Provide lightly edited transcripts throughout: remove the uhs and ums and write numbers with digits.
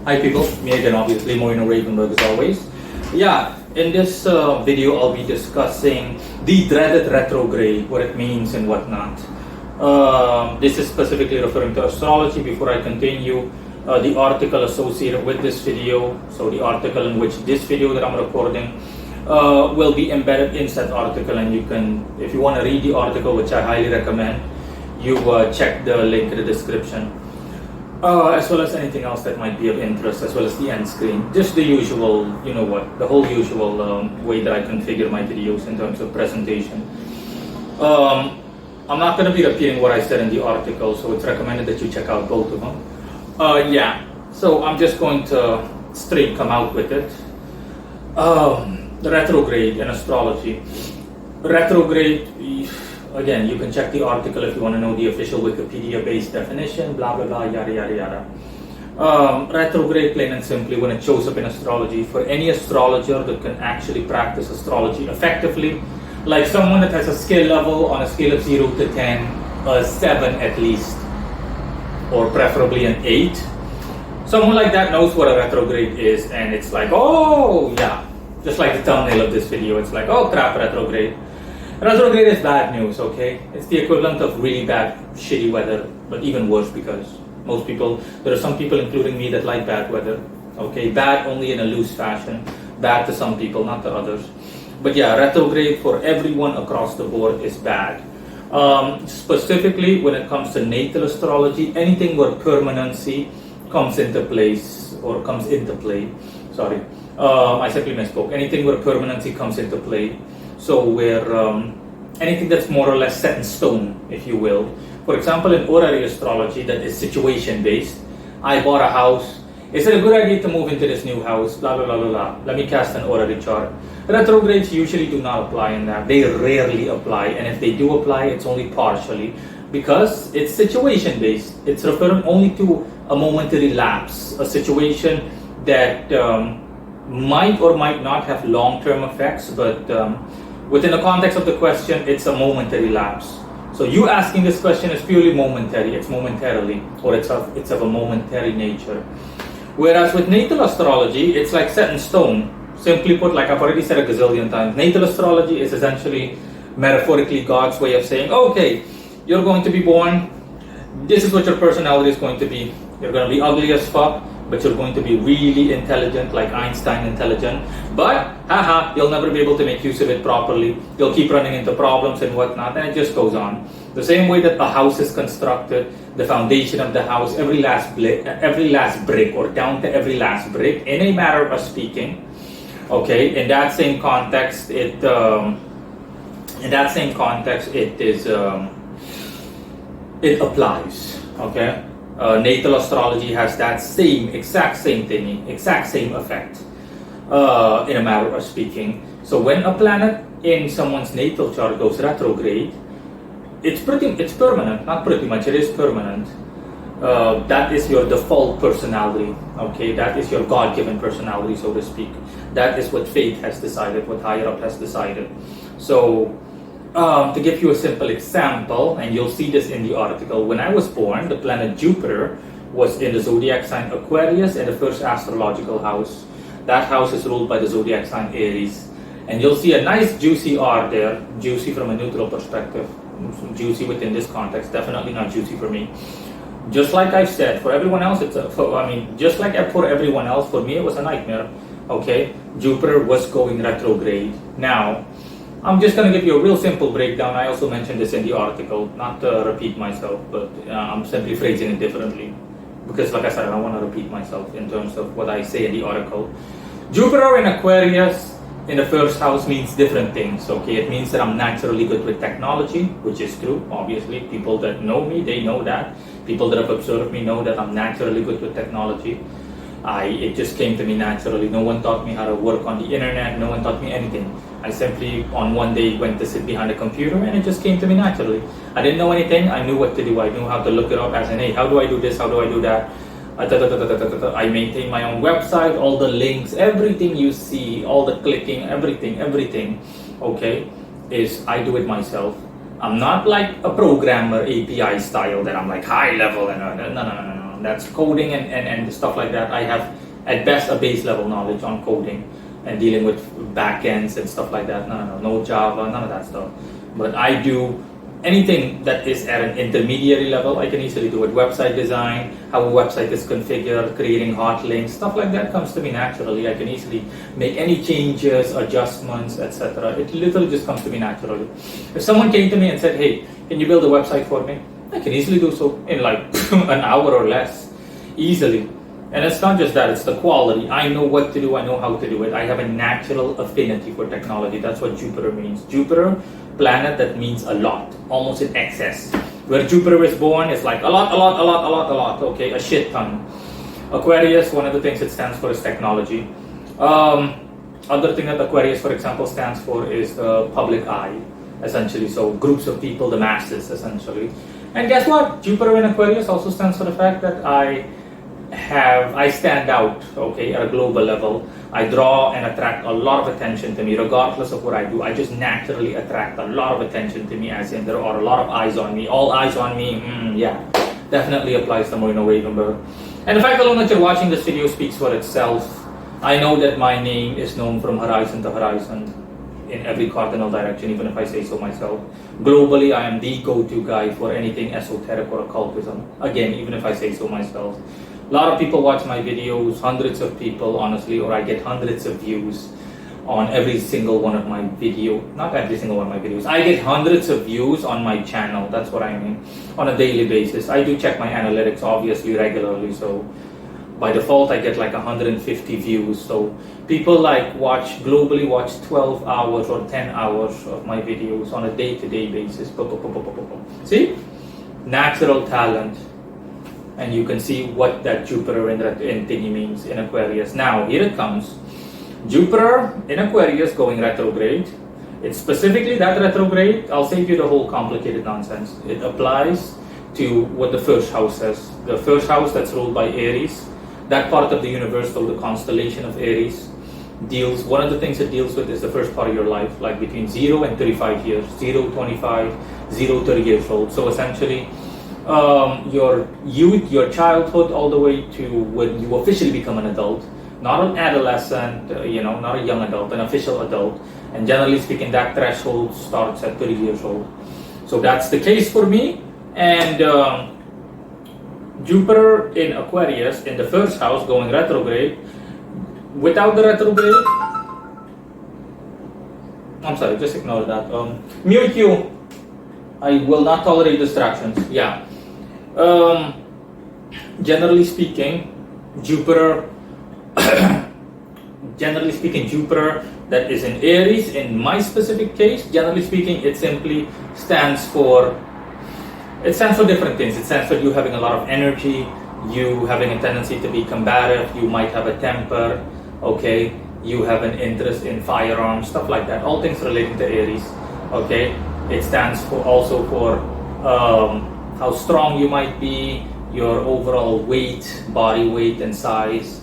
Hi people, me again obviously, Moreno Ravenberg as always. Yeah, in this video I'll be discussing the dreaded retrograde, what it means and whatnot. This is specifically referring to astrology. Before I continue, the article associated with this video, so the article in which this video that I'm recording will be embedded in that article, and you can, if you want to read the article, which I highly recommend, you check the link in the description. As well as anything else that might be of interest, as well as the end screen. Just the usual, you know what, the whole usual way that I configure my videos in terms of presentation. I'm not going to be repeating what I said in the article, so it's recommended that you check out both of them. Yeah, so I'm just going to straight come out with it. The retrograde in astrology. Retrograde, again, you can check the article if you want to know the official Wikipedia-based definition, blah, blah, blah, yada, yada, yada. Retrograde, plain and simply, when it shows up in astrology, for any astrologer that can actually practice astrology effectively, like someone that has a skill level on a scale of 0 to 10, a 7 at least, or preferably an 8. Someone like that knows what a retrograde is, and it's like, oh, yeah, just like the thumbnail of this video, it's like, oh crap, retrograde. Retrograde is bad news, okay? It's the equivalent of really bad, shitty weather, but even worse because most people, there are some people, including me, that like bad weather, okay? Bad only in a loose fashion, bad to some people, not to others. But yeah, retrograde for everyone across the board is bad. Specifically, when it comes to natal astrology, anything where permanency comes into place, or comes into play, sorry, I simply misspoke. Anything where permanency comes into play. So where anything that's more or less set in stone, if you will. For example, in orary astrology that is situation based, I bought a house. Is it a good idea to move into this new house? Blah, blah, blah, blah, blah. Let me cast an orary chart. Retrogrades usually do not apply in that. They rarely apply. And if they do apply, it's only partially because it's situation based. It's referring only to a momentary lapse, a situation that might or might not have long-term effects, but within the context of the question, it's a momentary lapse. So you asking this question is purely momentary. It's momentarily, or it's of a momentary nature. Whereas with natal astrology, it's like set in stone. Simply put, like I've already said a gazillion times, natal astrology is essentially, metaphorically, God's way of saying, okay, you're going to be born, this is what your personality is going to be. You're going to be ugly as fuck, but you're going to be really intelligent, like Einstein intelligent. But, haha, you'll never be able to make use of it properly. You'll keep running into problems and whatnot, and it just goes on. The same way that a house is constructed, the foundation of the house, every last brick, or down to every last brick, in a matter of speaking. Okay, in that same context, it applies. Okay. Natal astrology has that exact same effect in a matter of speaking. So when a planet in someone's natal chart goes retrograde, it's permanent, not pretty much, it is permanent. That is your default personality, okay? That is your God-given personality, so to speak. That is what fate has decided, what higher up has decided. So to give you a simple example, and you'll see this in the article, when I was born, the planet Jupiter was in the zodiac sign Aquarius in the first astrological house. That house is ruled by the zodiac sign Aries. And you'll see a nice juicy R there, juicy from a neutral perspective, juicy within this context, definitely not juicy for me. Just like I've said, for everyone else, just like for everyone else, for me it was a nightmare, okay? Jupiter was going retrograde. Now, I'm just going to give you a real simple breakdown. I also mentioned this in the article, not to repeat myself, but I'm simply phrasing it differently. Because like I said, I don't want to repeat myself in terms of what I say in the article. Jupiter in Aquarius in the first house means different things, okay? It means that I'm naturally good with technology, which is true, obviously. People that know me, they know that. People that have observed me know that I'm naturally good with technology. It just came to me naturally. No one taught me how to work on the internet. No one taught me anything. I simply, on one day, went to sit behind a computer and it just came to me naturally. I didn't know anything. I knew what to do. I knew how to look it up as in, hey, how do I do this? How do I do that? I maintain my own website, all the links, everything you see, all the clicking, everything, okay, is I do it myself. I'm not like a programmer API style that I'm like high level and no. That's coding and stuff like that. I have at best a base level knowledge on coding and dealing with backends and stuff like that. No Java, none of that stuff. But I do anything that is at an intermediary level. I can easily do it. Website design, how a website is configured, creating hot links, stuff like that comes to me naturally. I can easily make any changes, adjustments, etc. It literally just comes to me naturally. If someone came to me and said, hey, can you build a website for me? I can easily do so in like an hour or less, easily. And it's not just that, it's the quality. I know what to do, I know how to do it. I have a natural affinity for technology. That's what Jupiter means. Jupiter, planet that means a lot, almost in excess. Where Jupiter is born, it's like a lot, okay, a shit ton. Aquarius, one of the things it stands for is technology. Other thing that Aquarius, for example, stands for is the public eye, essentially. So groups of people, the masses, essentially. And guess what? Jupiter in Aquarius also stands for the fact that I stand out, okay, at a global level. I draw and attract a lot of attention to me, regardless of what I do. I just naturally attract a lot of attention to me, as in there are a lot of eyes on me. All eyes on me, yeah, definitely applies to Moino Wavenberg. And the fact alone that you're watching this video speaks for itself. I know that my name is known from horizon to horizon in every cardinal direction, even if I say so myself. Globally, I am the go-to guy for anything esoteric or occultism. Again, even if I say so myself. A lot of people watch my videos, hundreds of people, honestly, or I get hundreds of views on every single one of my videos. Not every single one of my videos. I get hundreds of views on my channel. That's what I mean. On a daily basis. I do check my analytics, obviously, regularly. So by default, I get like 150 views. So people like globally watch 12 hours or 10 hours of my videos on a day-to-day basis. See? Natural talent. And you can see what that Jupiter in thingy means in Aquarius. Now, here it comes. Jupiter in Aquarius going retrograde. It's specifically that retrograde. I'll save you the whole complicated nonsense. It applies to what the first house says. The first house that's ruled by Aries. That part of the universe, so the constellation of Aries, one of the things it deals with is the first part of your life, like between 0 and 35 years. 0, 25, 0, 30 years old. So essentially, your youth, your childhood, all the way to when you officially become an adult, not an adolescent, not a young adult, an official adult. And generally speaking, that threshold starts at 30 years old. So that's the case for me. And Jupiter in Aquarius in the first house going retrograde. Without the retrograde, I'm sorry, just ignore that. Mute you. I will not tolerate distractions. Yeah. Generally speaking, Jupiter that is in Aries, in my specific case, generally speaking, it simply stands for different things. It stands for you having a lot of energy, you having a tendency to be combative, you might have a temper, okay, you have an interest in firearms, stuff like that, all things relating to Aries, okay. It stands for also for how strong you might be, your overall weight, body weight and size.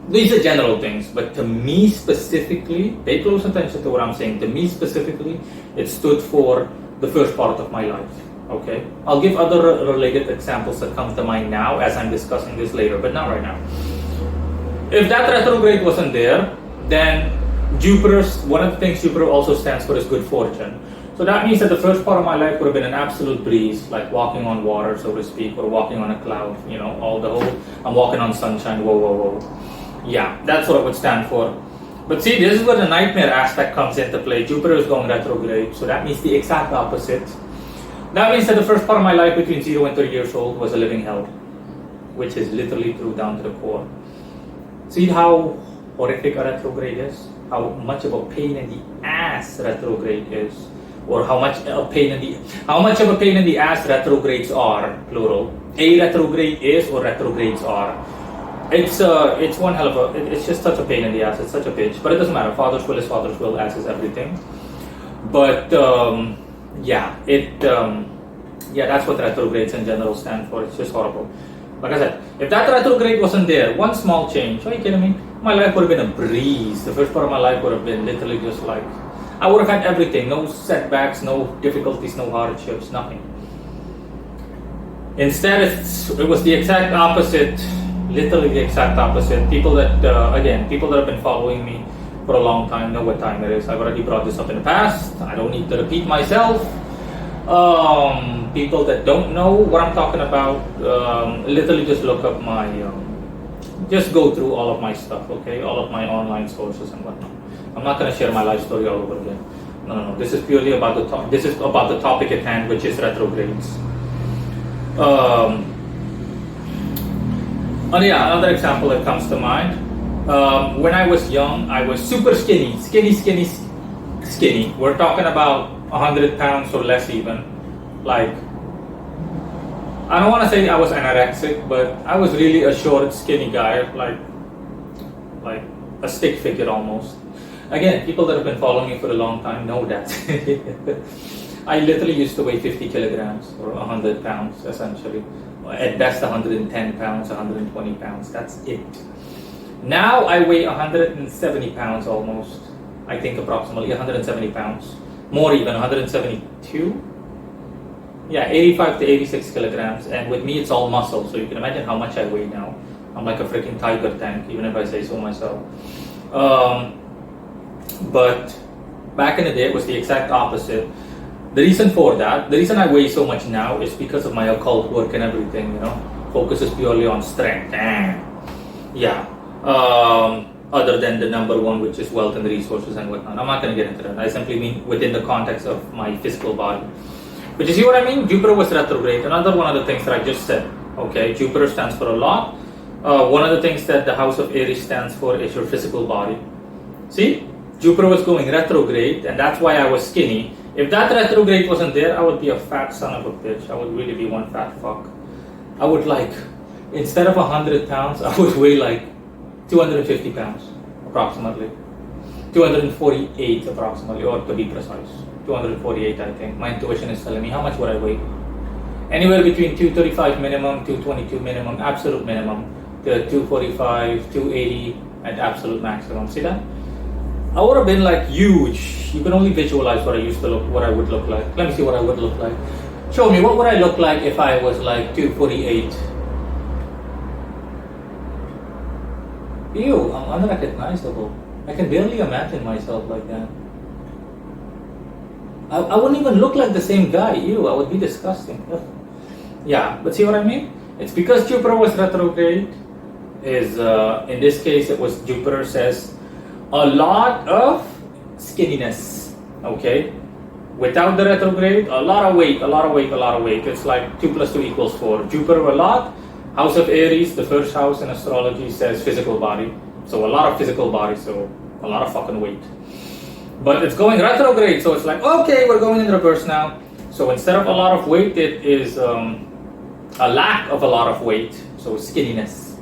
These are general things, but to me specifically, pay close attention to what I'm saying. To me specifically, it stood for the first part of my life. Okay, I'll give other related examples that come to mind now as I'm discussing this later, but not right now. If that retrograde wasn't there, then one of the things Jupiter also stands for is good fortune. So that means that the first part of my life would have been an absolute breeze, like walking on water, so to speak, or walking on a cloud, I'm walking on sunshine, whoa. Yeah, that's what it would stand for. But see, this is where the nightmare aspect comes into play. Jupiter is going retrograde, so that means the exact opposite. That means that the first part of my life between 0 and 30 years old was a living hell, which is literally true down to the core. See how horrific a retrograde is? How much of a pain in the ass retrograde is? Or how much of a pain in the ass retrogrades are, plural. A retrograde is or retrogrades are. It's one hell of it's just such a pain in the ass, it's such a bitch. But it doesn't matter, Father's will is Father's will, as is everything. But that's what retrogrades in general stand for. It's just horrible. Like I said, if that retrograde wasn't there, one small change, are you kidding me? My life would have been a breeze. The first part of my life would have been literally just like, I would have had everything, no setbacks, no difficulties, no hardships, nothing. Instead, it was the exact opposite, literally the exact opposite. People that, people that have been following me for a long time know what time it is. I've already brought this up in the past. I don't need to repeat myself. People that don't know what I'm talking about, literally just look up my, just go through all of my stuff, okay? All of my online sources and whatnot. I'm not going to share my life story all over again. No. This is purely about this is about the topic at hand, which is retrogrades. Another example that comes to mind. When I was young, I was super skinny. We're talking about 100 pounds or less even. Like, I don't want to say I was anorexic, but I was really a short, skinny guy, like a stick figure almost. Again, people that have been following me for a long time know that. I literally used to weigh 50 kilograms or 100 pounds essentially. At best 110 pounds, 120 pounds, that's it. Now I weigh 170 pounds almost. I think approximately 170 pounds. More even, 172? Yeah, 85 to 86 kilograms. And with me, it's all muscle. So you can imagine how much I weigh now. I'm like a freaking tiger tank, even if I say so myself. But back in the day, it was the exact opposite. The reason for that, the reason I weigh so much now is because of my occult work and everything, you know. Focuses purely on strength. Other than the number one, which is wealth and resources and whatnot. I'm not going to get into that. I simply mean within the context of my physical body. But you see what I mean? Jupiter was retrograde. Another one of the things that I just said. Okay, Jupiter stands for a lot. One of the things that the house of Aries stands for is your physical body. See? Jupiter was going retrograde, and that's why I was skinny. If that retrograde wasn't there, I would be a fat son of a bitch. I would really be one fat fuck. I would instead of 100 pounds, I would weigh like 250 pounds, approximately. 248 approximately, or to be precise. 248, I think. My intuition is telling me how much would I weigh. Anywhere between 235 minimum, 222 minimum, absolute minimum, to 245, 280 at absolute maximum. See that? I would have been like huge. You can only visualize what I would look like. Let me see what I would look like. Show me, what would I look like if I was like 248? Ew, I'm unrecognizable. I can barely imagine myself like that. I wouldn't even look like the same guy. Ew, I would be disgusting. Yeah, but see what I mean? It's because Jupiter was retrograde. In this case, it was Jupiter says a lot of skinniness. Okay? Without the retrograde, a lot of weight. It's like 2 plus 2 equals 4. Jupiter a lot. House of Aries, the first house in astrology, says physical body. So a lot of physical body, so a lot of fucking weight. But it's going retrograde, so it's like, okay, we're going in reverse now. So instead of a lot of weight, it is a lack of a lot of weight, so skinniness.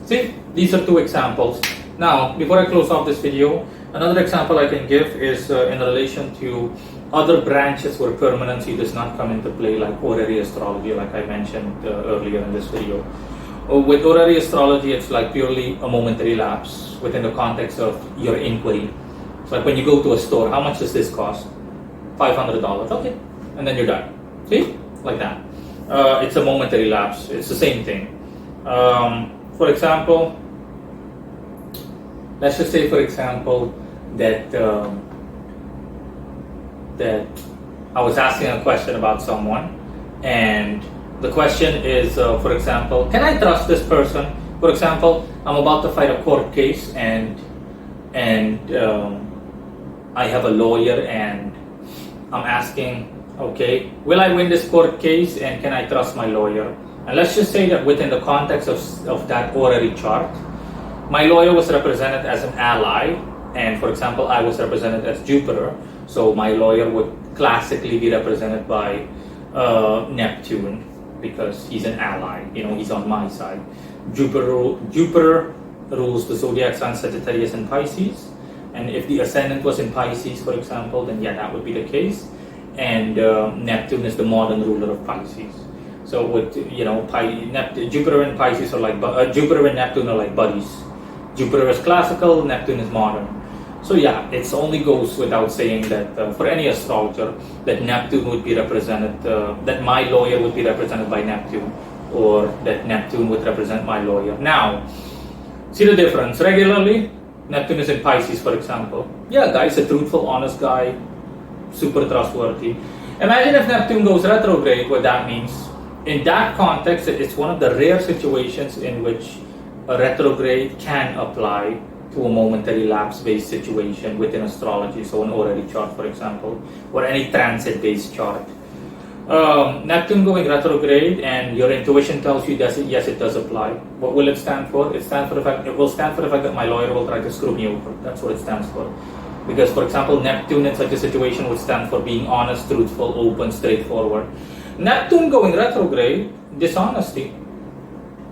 See, these are two examples. Now, before I close off this video, another example I can give is in relation to other branches where permanency does not come into play, like horary astrology, like I mentioned earlier in this video. With horary astrology, it's like purely a momentary lapse within the context of your inquiry. It's like when you go to a store, how much does this cost? $500. Okay, and then you're done. See, like that. It's a momentary lapse. It's the same thing. For example, let's just say, for example, that I was asking a question about someone, and the question is, for example, can I trust this person? For example, I'm about to fight a court case, and I have a lawyer, and I'm asking, okay, will I win this court case, and can I trust my lawyer? And let's just say that within the context of that horary chart, my lawyer was represented as an ally, and for example, I was represented as Jupiter, so my lawyer would classically be represented by Neptune, because he's an ally, he's on my side. Jupiter rules the zodiac sign Sagittarius and Pisces, and if the ascendant was in Pisces, for example, then yeah, that would be the case. And Neptune is the modern ruler of Pisces. So with Jupiter and Pisces are like Jupiter and Neptune are like buddies. Jupiter is classical, Neptune is modern. So yeah, it only goes without saying that for any astrologer, that Neptune would be represented, that my lawyer would be represented by Neptune, or that Neptune would represent my lawyer. Now, see the difference. Regularly, Neptune is in Pisces, for example. Yeah, guy's a truthful, honest guy, super trustworthy. Imagine if Neptune goes retrograde, what that means. In that context, it's one of the rare situations in which a retrograde can apply to a momentary lapse-based situation within astrology, so an orary chart, for example, or any transit-based chart. Neptune going retrograde, and your intuition tells you that yes, it does apply. What will it stand for? It will stand for the fact that my lawyer will try to screw me over. That's what it stands for. Because, for example, Neptune in such a situation would stand for being honest, truthful, open, straightforward. Neptune going retrograde, dishonesty.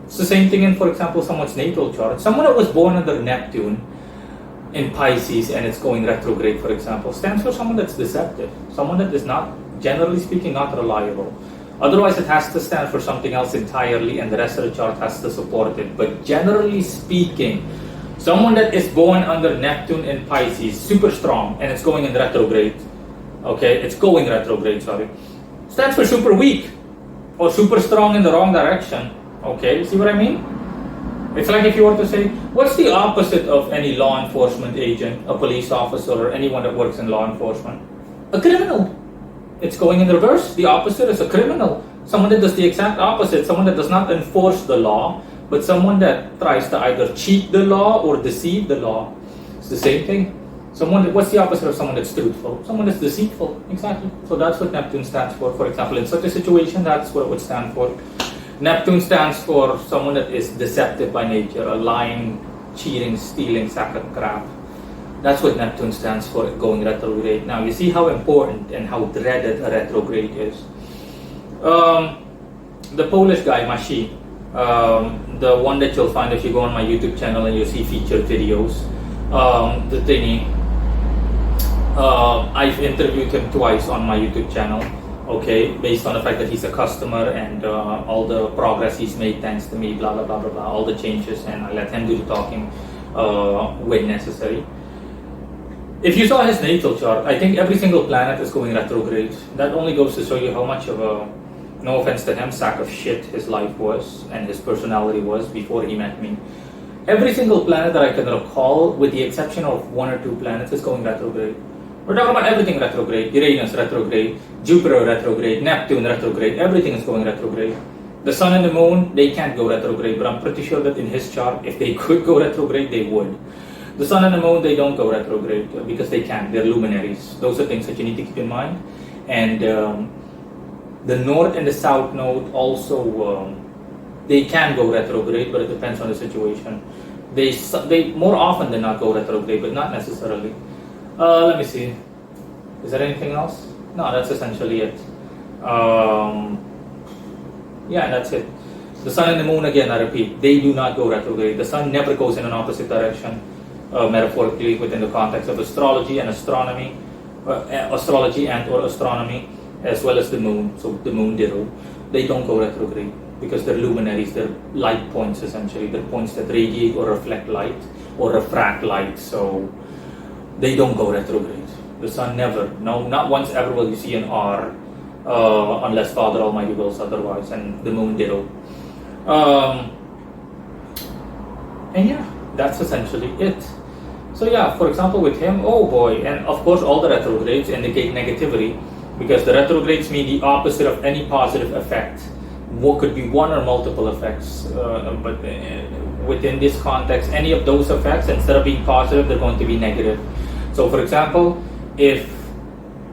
It's the same thing in, for example, someone's natal chart. Someone that was born under Neptune in Pisces and it's going retrograde, for example, stands for someone that's deceptive. Someone that is not, generally speaking, not reliable. Otherwise, it has to stand for something else entirely and the rest of the chart has to support it. But generally speaking, someone that is born under Neptune in Pisces, super strong, and it's going in retrograde, okay, it's going retrograde, sorry, stands for super weak or super strong in the wrong direction. Okay, see what I mean? It's like if you were to say, what's the opposite of any law enforcement agent, a police officer, or anyone that works in law enforcement? A criminal. It's going in reverse. The opposite is a criminal. Someone that does the exact opposite, someone that does not enforce the law, but someone that tries to either cheat the law or deceive the law. It's the same thing. What's the opposite of someone that's truthful? Someone that's deceitful. Exactly. So that's what Neptune stands for. For example, in such a situation, that's what it would stand for. Neptune stands for someone that is deceptive by nature, a lying, cheating, stealing sack of crap. That's what Neptune stands for, going retrograde. Now, you see how important and how dreaded a retrograde is. The Polish guy, Mashi, the one that you'll find if you go on my YouTube channel and you see featured videos, the thingy, I've interviewed him twice on my YouTube channel. Okay, based on the fact that he's a customer and all the progress he's made thanks to me, blah blah blah blah blah, all the changes, and I let him do the talking when necessary. If you saw his natal chart, I think every single planet is going retrograde. That only goes to show you how much of a, no offense to him, sack of shit his life was and his personality was before he met me. Every single planet that I can recall, with the exception of one or two planets, is going retrograde. We're talking about everything retrograde. Uranus retrograde, Jupiter retrograde, Neptune retrograde, everything is going retrograde. The Sun and the Moon, they can't go retrograde, but I'm pretty sure that in his chart, if they could go retrograde, they would. The Sun and the Moon, they don't go retrograde because they can't. They're luminaries. Those are things that you need to keep in mind. And the North and the South Node also, they can go retrograde, but it depends on the situation. They more often than not go retrograde, but not necessarily. Let me see. Is there anything else? No, that's essentially it. Yeah, that's it. The Sun and the Moon, again, I repeat, they do not go retrograde. The Sun never goes in an opposite direction, metaphorically, within the context of astrology and astronomy, astrology and or astronomy, as well as the Moon. So the Moon ditto. They don't go retrograde because they're luminaries. They're light points, essentially. They're points that radiate or reflect light or refract light. So they don't go retrograde. The Sun never, no, not once ever will you see an R, unless Father Almighty wills otherwise, and the Moon ditto. And yeah, that's essentially it. So yeah, for example, with him, oh boy, and of course all the retrogrades indicate negativity, because the retrogrades mean the opposite of any positive effect. What could be one or multiple effects, but within this context, any of those effects, instead of being positive, they're going to be negative. So for example, if,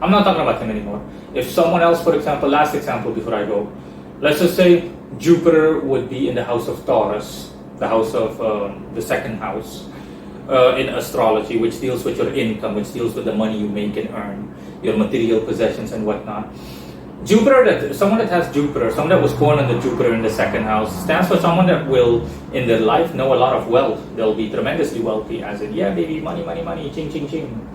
I'm not talking about him anymore, if someone else, for example, last example before I go, let's just say Jupiter would be in the house of Taurus, the house of the second house in astrology, which deals with your income, which deals with the money you make and earn, your material possessions and whatnot. Jupiter, someone that has Jupiter, someone that was born under Jupiter in the second house, stands for someone that will, in their life, know a lot of wealth. They'll be tremendously wealthy, as in, yeah, baby, money, money, money, ching, ching, ching.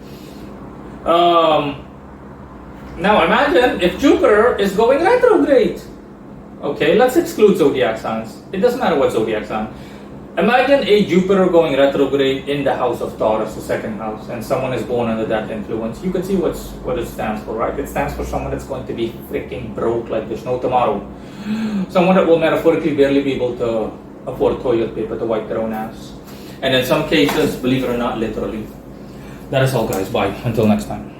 Now imagine if Jupiter is going retrograde. Okay, let's exclude zodiac signs. It doesn't matter what zodiac sign. Imagine a Jupiter going retrograde in the house of Taurus, the second house, and someone is born under that influence. You can see what it stands for, right? It stands for someone that's going to be freaking broke like there's no tomorrow. Someone that will metaphorically barely be able to afford toilet paper to wipe their own ass. And in some cases, believe it or not, literally. That is all, guys. Bye. Until next time.